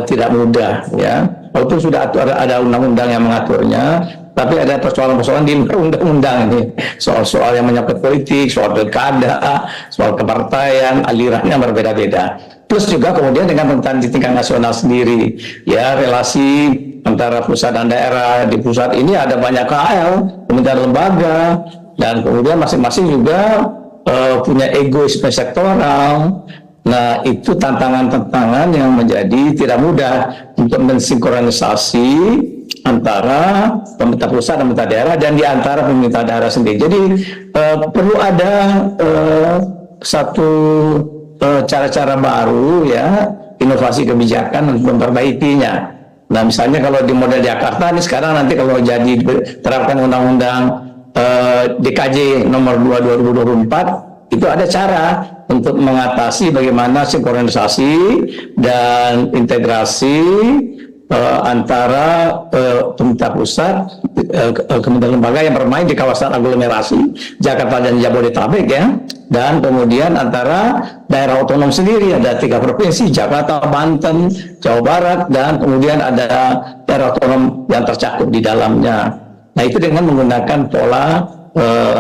B: tidak mudah ya. Walaupun sudah ada undang-undang yang mengaturnya, tapi ada persoalan-persoalan di luar undang-undang ini, soal-soal yang menyangkut politik, soal pilkada, soal kepartaian, alirannya berbeda-beda. Plus juga kemudian dengan pemerintahan di tingkat nasional sendiri, ya relasi antara pusat dan daerah. Di pusat ini ada banyak KL, kementerian lembaga, dan kemudian masing-masing juga punya egoisme sektoral. Nah, itu tantangan-tantangan yang menjadi tidak mudah untuk mensinkronisasi antara pemerintah pusat dan pemerintah daerah, dan di antara pemerintah daerah sendiri. Jadi perlu ada satu cara-cara baru, ya, inovasi kebijakan untuk memperbaikinya. Nah, misalnya kalau di model Jakarta ini sekarang, nanti kalau jadi terapkan undang-undang DKJ nomor 2 2024, itu ada cara untuk mengatasi bagaimana sinkronisasi dan integrasi antara pemerintah pusat, kementerian lembaga yang bermain di kawasan aglomerasi Jakarta dan Jabodetabek, ya, dan kemudian antara daerah otonom sendiri, ada 3 provinsi, Jakarta, Banten, Jawa Barat, dan kemudian ada daerah otonom yang tercakup di dalamnya. Nah, itu dengan menggunakan pola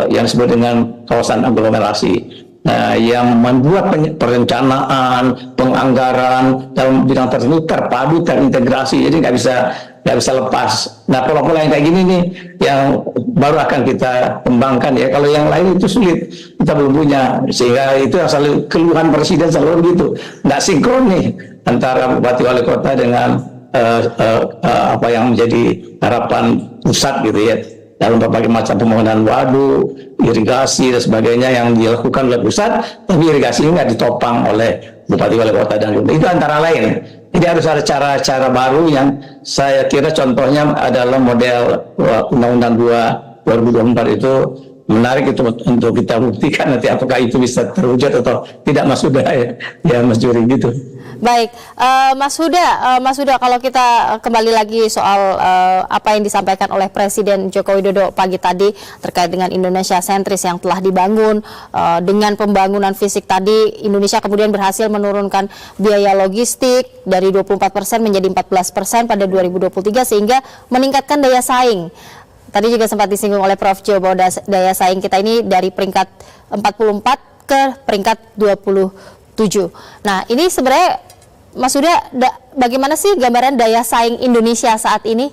B: yang disebut dengan kawasan aglomerasi. Nah, yang membuat perencanaan, penganggaran dalam bidang tertentu terpadu, terintegrasi, jadi nggak bisa lepas. Nah, pola-pola yang kayak gini nih yang baru akan kita kembangkan, ya. Kalau yang lain itu sulit, kita belum punya, sehingga itu selalu keluhan presiden selalu begitu, nggak sinkron nih antara bupati wali kota dengan apa yang menjadi harapan pusat, gitu ya, dalam berbagai macam pembangunan waduk, irigasi dan sebagainya yang dilakukan oleh pusat, tapi irigasi ini nggak ditopang oleh bupati wali kota dan itu antara lain. Jadi harus ada cara-cara baru yang saya kira contohnya adalah model Undang-Undang 2 2024 itu menarik itu untuk kita buktikan nanti apakah itu bisa terwujud atau tidak, Mas Huda, ya Mas Juri, gitu.
A: Baik, Mas Huda, kalau kita kembali lagi soal apa yang disampaikan oleh Presiden Joko Widodo pagi tadi terkait dengan Indonesia sentris yang telah dibangun, dengan pembangunan fisik tadi, Indonesia kemudian berhasil menurunkan biaya logistik dari 24% menjadi 14% pada 2023 sehingga meningkatkan daya saing. Tadi juga sempat disinggung oleh Prof. Jo bahwa daya saing kita ini dari peringkat 44 ke peringkat 27. Nah, ini sebenarnya Mas Huda, bagaimana sih gambaran daya saing Indonesia saat ini?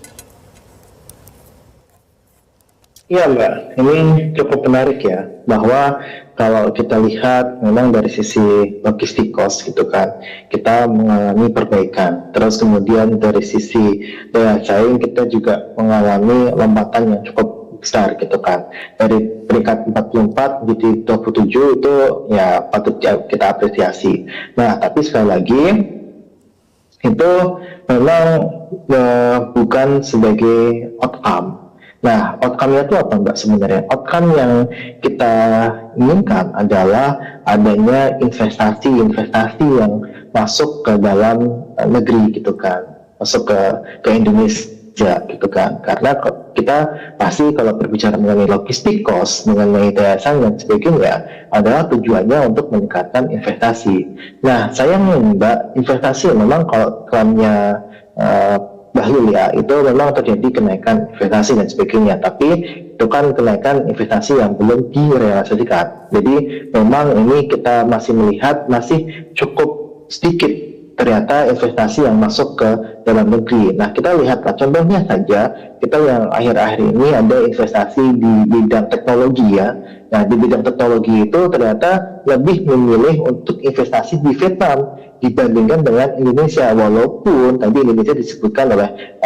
E: Iya Mbak, ini cukup menarik ya, bahwa kalau kita lihat memang dari sisi logistik cost gitu kan, kita mengalami perbaikan. Terus kemudian dari sisi daya saing kita juga mengalami lompatan yang cukup besar gitu kan. Dari peringkat 44 jadi 27 itu ya patut kita apresiasi. Nah, tapi sekali lagi itu memang bukan sebagai outcome. Nah, outcome-nya itu apa Mbak sebenarnya? Outcome yang kita inginkan adalah adanya investasi yang masuk ke dalam negeri gitu kan, masuk ke Indonesia gitu kan. Karena kita pasti kalau berbicara mengenai logistik cost, mengenai daya saing dan sebagainya, adalah tujuannya untuk meningkatkan investasi. Nah, sayangnya Mbak, investasi memang kalau klaimnya Bahlil ya, itu memang terjadi kenaikan investasi dan sebagainya, tapi itu kan kenaikan investasi yang belum direalisasikan. Jadi memang ini kita masih melihat masih cukup sedikit ternyata investasi yang masuk ke dalam negeri. Nah, kita lihatlah contohnya saja, kita yang akhir-akhir ini ada investasi di bidang teknologi ya. Nah, di bidang teknologi itu ternyata lebih memilih untuk investasi di Vietnam dibandingkan dengan Indonesia, walaupun tadi Indonesia disebutkan oleh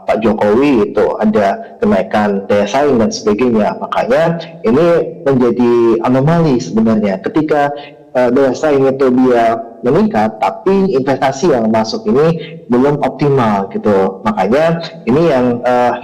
E: Pak Jokowi itu ada kenaikan daya saing dan sebagainya. Makanya ini menjadi anomali sebenarnya ketika daya saing itu dia meningkat, tapi investasi yang masuk ini belum optimal gitu. Makanya ini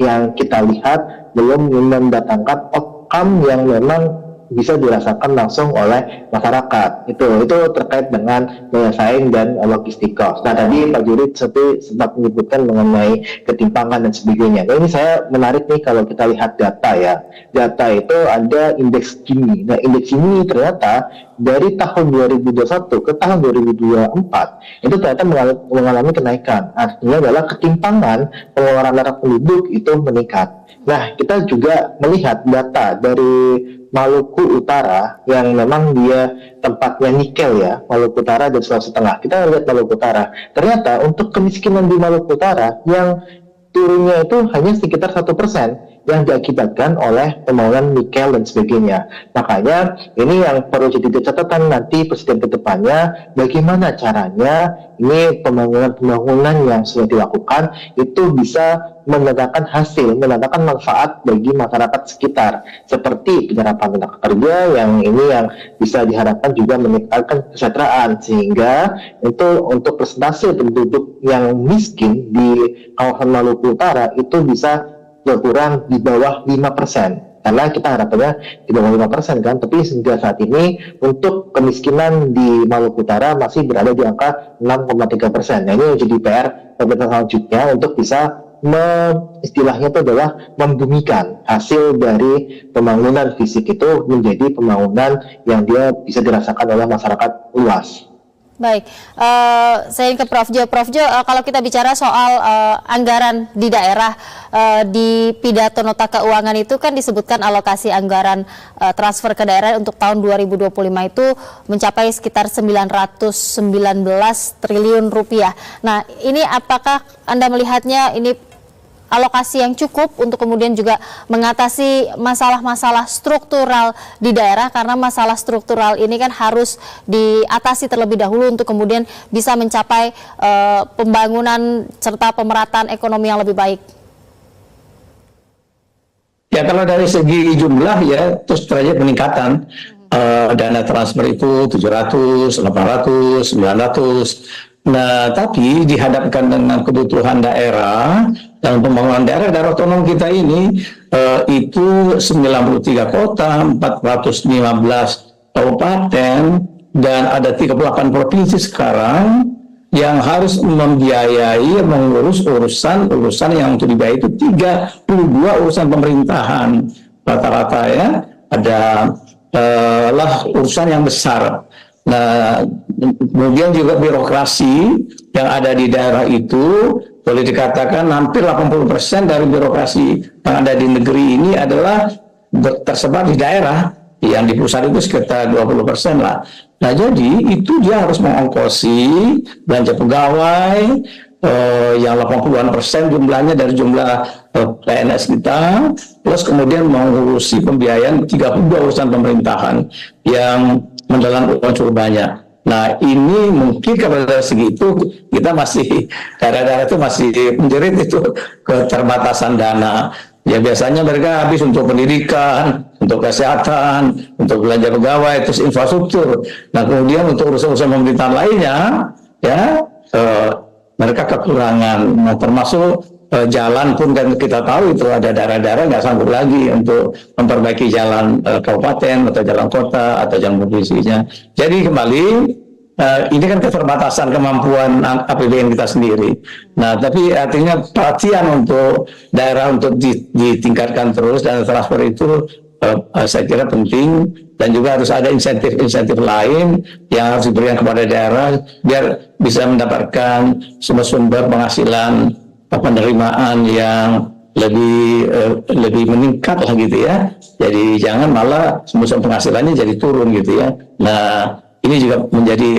E: yang kita lihat belum mendatangkan outcome yang memang bisa dirasakan langsung oleh masyarakat. Itu terkait dengan daya saing dan logistik cost. Nah, tadi Pak Jurid sempat menyebutkan mengenai ketimpangan dan sebagainya. Nah, ini saya menarik nih kalau kita lihat data ya. Data itu ada indeks Gini. Nah, indeks ini ternyata dari tahun 2021 ke tahun 2024 itu ternyata mengalami kenaikan. Artinya adalah ketimpangan pengeluaran darah penduduk itu meningkat. Nah, kita juga melihat data dari Maluku Utara yang memang dia tempatnya nikel ya, Maluku Utara dan Sulawesi Tengah. Kita lihat Maluku Utara. Ternyata untuk kemiskinan di Maluku Utara yang turunnya itu hanya sekitar 1% yang diakibatkan oleh pembangunan nikel dan sebagainya. Makanya ini yang perlu jadi catatan nanti presiden ke depannya, bagaimana caranya ini pembangunan yang sudah dilakukan itu bisa mendatangkan hasil, mendatangkan manfaat bagi masyarakat sekitar, seperti penyerapan tenaga kerja yang ini yang bisa diharapkan juga meningkatkan kesejahteraan, sehingga itu untuk persentase penduduk yang miskin di kawasan Maluku Utara itu bisa berkurang di bawah 5%. Karena kita harapannya di bawah 5% kan, tapi hingga saat ini untuk kemiskinan di Maluku Utara masih berada di angka 6,3%. Nah, ini jadi PR pemerintah selanjutnya untuk bisa istilahnya itu adalah membumikan hasil dari pembangunan fisik itu menjadi pembangunan yang dia bisa dirasakan oleh masyarakat luas.
A: Baik, saya ingin ke Prof. Jo. Prof. Jo, kalau kita bicara soal anggaran di daerah, di pidato nota keuangan itu kan disebutkan alokasi anggaran transfer ke daerah untuk tahun 2025 itu mencapai sekitar 919 triliun rupiah. Nah, ini apakah Anda melihatnya ini alokasi yang cukup untuk kemudian juga mengatasi masalah-masalah struktural di daerah, karena masalah struktural ini kan harus diatasi terlebih dahulu untuk kemudian bisa mencapai pembangunan serta pemerataan ekonomi yang lebih baik?
B: Ya, kalau dari segi jumlah ya terus terjadi peningkatan. Dana transfer itu 700, 800, 900. Nah, tapi dihadapkan dengan kebutuhan daerah dan pembangunan daerah otonom kita ini itu 93 kota, 415 kabupaten, dan ada 38 provinsi sekarang yang harus membiayai, mengurus urusan yang untuk dibiayai itu 32 urusan pemerintahan rata-rata ya, ada urusan yang besar. Nah, kemudian juga birokrasi yang ada di daerah itu boleh dikatakan hampir 80% dari birokrasi yang ada di negeri ini adalah tersebar di daerah. Yang di pusat itu sekitar 20% lah. Nah, jadi itu dia harus mengongkosi belanja pegawai yang 80% jumlahnya dari jumlah PNS kita, plus kemudian mengurusi pembiayaan 32 urusan pemerintahan yang mendalam uang cukup banyak. Nah, ini mungkin kalau dari segi itu kita masih, daerah-daerah itu masih menjerit itu keterbatasan dana. Ya, biasanya mereka habis untuk pendidikan, untuk kesehatan, untuk belanja pegawai, terus infrastruktur. Nah, kemudian untuk urusan-urusan pemerintahan lainnya, ya mereka kekurangan. Nah, termasuk jalan pun kan kita tahu itu ada daerah-daerah nggak sanggup lagi untuk memperbaiki jalan kabupaten atau jalan kota atau jalan provinsinya. Jadi kembali ini kan keterbatasan kemampuan APBN kita sendiri. Nah, tapi artinya perhatian untuk daerah untuk ditingkatkan terus, dan transfer itu saya kira penting, dan juga harus ada insentif-insentif lain yang harus diberikan kepada daerah biar bisa mendapatkan sumber-sumber penghasilan penerimaan yang lebih meningkat lah gitu ya. Jadi jangan malah sumber penghasilannya jadi turun gitu ya. Nah, ini juga menjadi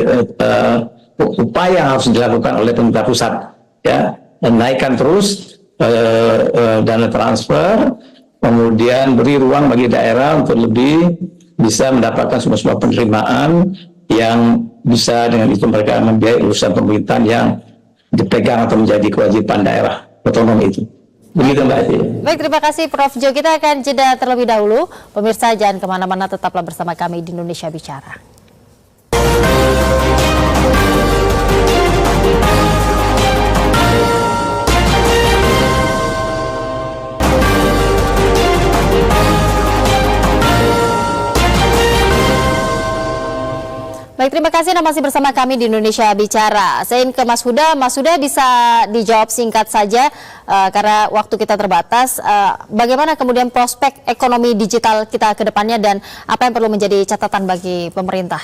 B: upaya yang harus dilakukan oleh pemerintah pusat ya, menaikkan terus dana transfer, kemudian beri ruang bagi daerah untuk lebih bisa mendapatkan sumber-sumber penerimaan yang bisa dengan itu mereka membiayai urusan pemerintahan yang dipegang atau menjadi kewajiban daerah otonom itu. Begitu Mbak Ati.
A: Baik, terima kasih Prof. Jo. Kita akan jeda terlebih dahulu. Pemirsa jangan kemana-mana, tetaplah bersama kami di Indonesia Bicara. Baik, terima kasih Anda masih bersama kami di Indonesia Bicara. Saya ingin ke Mas Huda. Mas Huda bisa dijawab singkat saja karena waktu kita terbatas. Bagaimana kemudian prospek ekonomi digital kita ke depannya dan apa yang perlu menjadi catatan bagi pemerintah?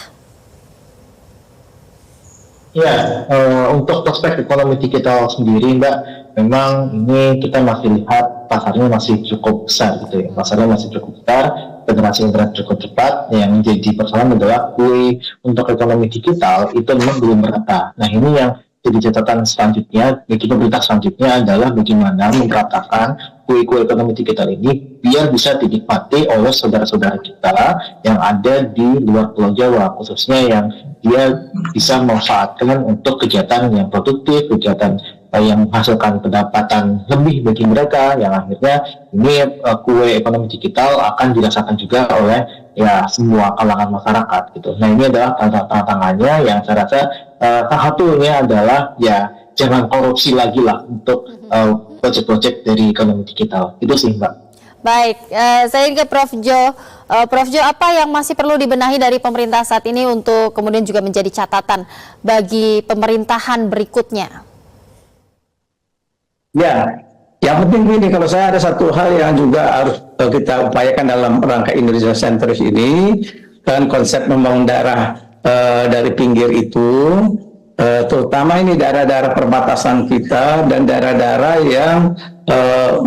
E: Ya, untuk prospek ekonomi digital sendiri, Mbak, memang ini kita masih lihat pasarnya masih cukup besar gitu ya. Pasarnya masih cukup besar, generasi internet cukup cepat. Yang menjadi persoalan adalah kue untuk ekonomi digital itu memang belum merata. Nah, ini yang jadi catatan selanjutnya bagi pemerintah selanjutnya adalah bagaimana meratakan kue-kue ekonomi digital ini biar bisa dinikmati oleh saudara-saudara kita yang ada di luar Pulau Jawa, khususnya yang dia bisa memanfaatkan untuk kegiatan yang produktif, kegiatan yang menghasilkan pendapatan lebih bagi mereka, yang akhirnya ini kue ekonomi digital akan dirasakan juga oleh ya semua kalangan masyarakat gitu. Nah, ini adalah tantangannya yang saya rasa salah satunya adalah ya jangan korupsi lagi lah untuk proyek-proyek dari ekonomi digital. Itu sih, Mbak.
A: Baik, saya ingin ke Prof. Jo. Prof. Jo, apa yang masih perlu dibenahi dari pemerintah saat ini untuk kemudian juga menjadi catatan bagi pemerintahan berikutnya?
B: Ya, yang penting ini kalau saya ada satu hal yang juga harus kita upayakan dalam rangka Indonesia sentris ini, kan konsep membangun daerah dari pinggir itu, terutama ini daerah-daerah perbatasan kita dan daerah-daerah yang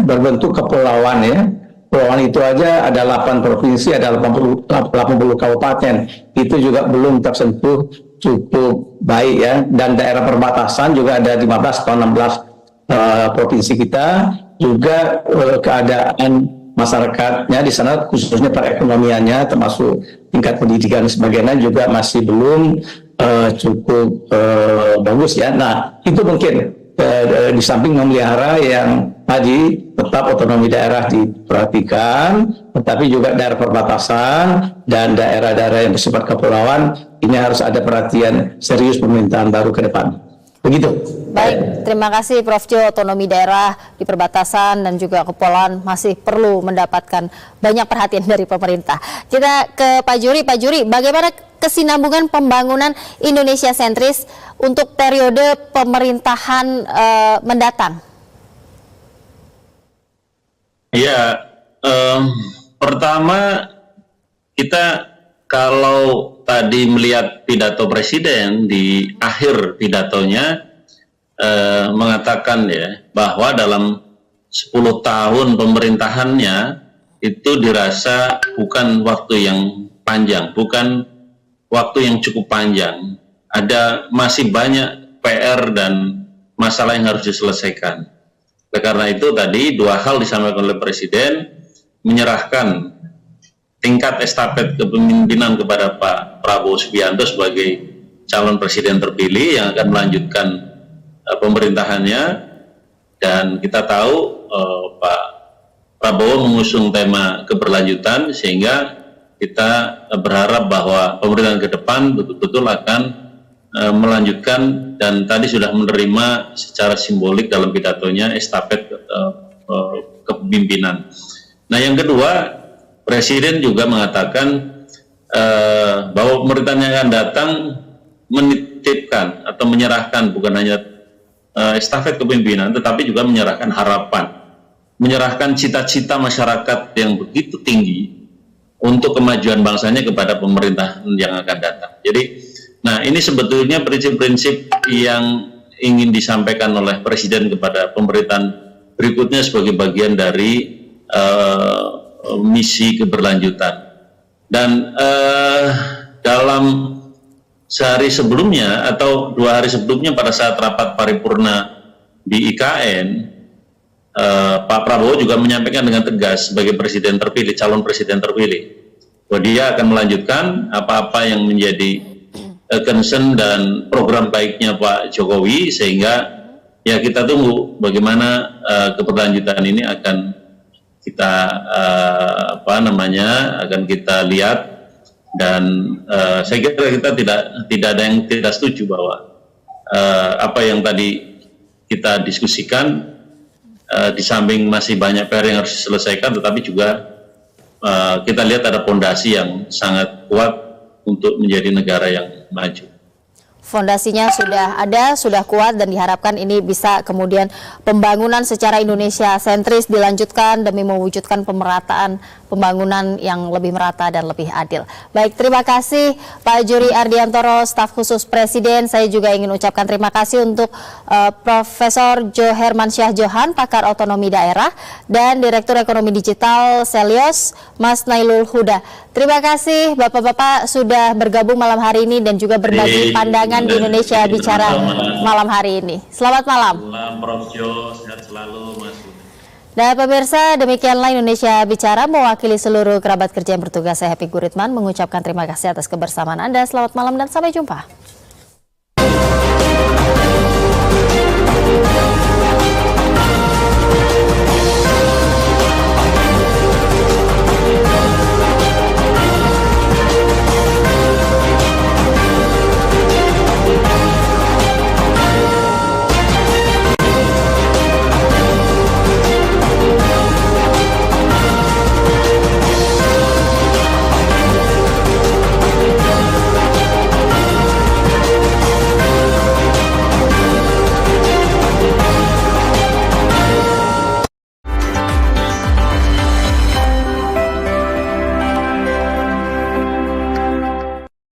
B: berbentuk kepulauan ya. Kepulauan itu aja ada 8 provinsi, ada 80 kabupaten, itu juga belum tersentuh cukup baik ya. Dan daerah perbatasan juga ada 15 atau 16 provinsi kita, juga keadaan masyarakatnya di sana khususnya perekonomiannya termasuk tingkat pendidikan dan sebagainya juga masih belum cukup bagus ya. Nah, itu mungkin di samping memelihara yang tadi tetap otonomi daerah diperhatikan, tetapi juga daerah perbatasan dan daerah-daerah yang bersifat kepulauan ini harus ada perhatian serius pemerintahan baru ke depan. Begitu.
A: Baik, terima kasih Prof. Jo. Otonomi daerah di perbatasan dan juga kepulauan masih perlu mendapatkan banyak perhatian dari pemerintah. Kita ke Pak Juri. Pak Juri, bagaimana kesinambungan pembangunan Indonesia sentris untuk periode pemerintahan mendatang?
D: Ya, pertama kita kalau tadi melihat pidato presiden di akhir pidatonya mengatakan ya bahwa dalam 10 tahun pemerintahannya itu dirasa bukan waktu yang panjang, bukan waktu yang cukup panjang. Ada masih banyak PR dan masalah yang harus diselesaikan. Karena itu tadi dua hal disampaikan oleh presiden, menyerahkan tingkat estafet kepemimpinan kepada Pak Prabowo Subianto sebagai calon presiden terpilih yang akan melanjutkan pemerintahannya, dan kita tahu Pak Prabowo mengusung tema keberlanjutan sehingga kita berharap bahwa pemerintahan ke depan betul-betul akan melanjutkan dan tadi sudah menerima secara simbolik dalam pidatonya estafet kepemimpinan. Nah, yang kedua, Presiden juga mengatakan bahwa pemerintahan yang akan datang menitipkan atau menyerahkan bukan hanya estafet kepemimpinan, tetapi juga menyerahkan harapan, menyerahkan cita-cita masyarakat yang begitu tinggi untuk kemajuan bangsanya kepada pemerintahan yang akan datang. Jadi, nah ini sebetulnya prinsip-prinsip yang ingin disampaikan oleh Presiden kepada pemerintahan berikutnya sebagai bagian dari misi keberlanjutan. Dan dalam sehari sebelumnya atau 2 hari sebelumnya pada saat rapat paripurna di IKN, Pak Prabowo juga menyampaikan dengan tegas sebagai presiden terpilih, calon presiden terpilih, bahwa dia akan melanjutkan apa-apa yang menjadi concern dan program baiknya Pak Jokowi, sehingga ya kita tunggu bagaimana keberlanjutan ini akan kita akan kita lihat. Dan saya kira kita tidak ada yang tidak setuju bahwa apa yang tadi kita diskusikan, di samping masih banyak PR yang harus diselesaikan, tetapi juga kita lihat ada fondasi yang sangat kuat untuk menjadi negara yang maju.
A: Fondasinya sudah ada, sudah kuat, dan diharapkan ini bisa kemudian pembangunan secara Indonesia sentris dilanjutkan demi mewujudkan pemerataan pembangunan yang lebih merata dan lebih adil. Baik, terima kasih Pak Juri Ardiantoro, staf khusus Presiden. Saya juga ingin ucapkan terima kasih untuk Profesor Jo Hermansyah Johan, pakar otonomi daerah, dan Direktur Ekonomi Digital Selios, Mas Nailul Huda. Terima kasih Bapak-Bapak sudah bergabung malam hari ini dan juga berbagi pandangan di Indonesia Bicara malam hari ini. Selamat malam.
D: Selamat Prof. Jo, sehat selalu Mas.
A: Dan pemirsa, demikianlah Indonesia Bicara, mewakili seluruh kerabat kerja yang bertugas. Saya Happy Guritman mengucapkan terima kasih atas kebersamaan Anda. Selamat malam dan sampai jumpa.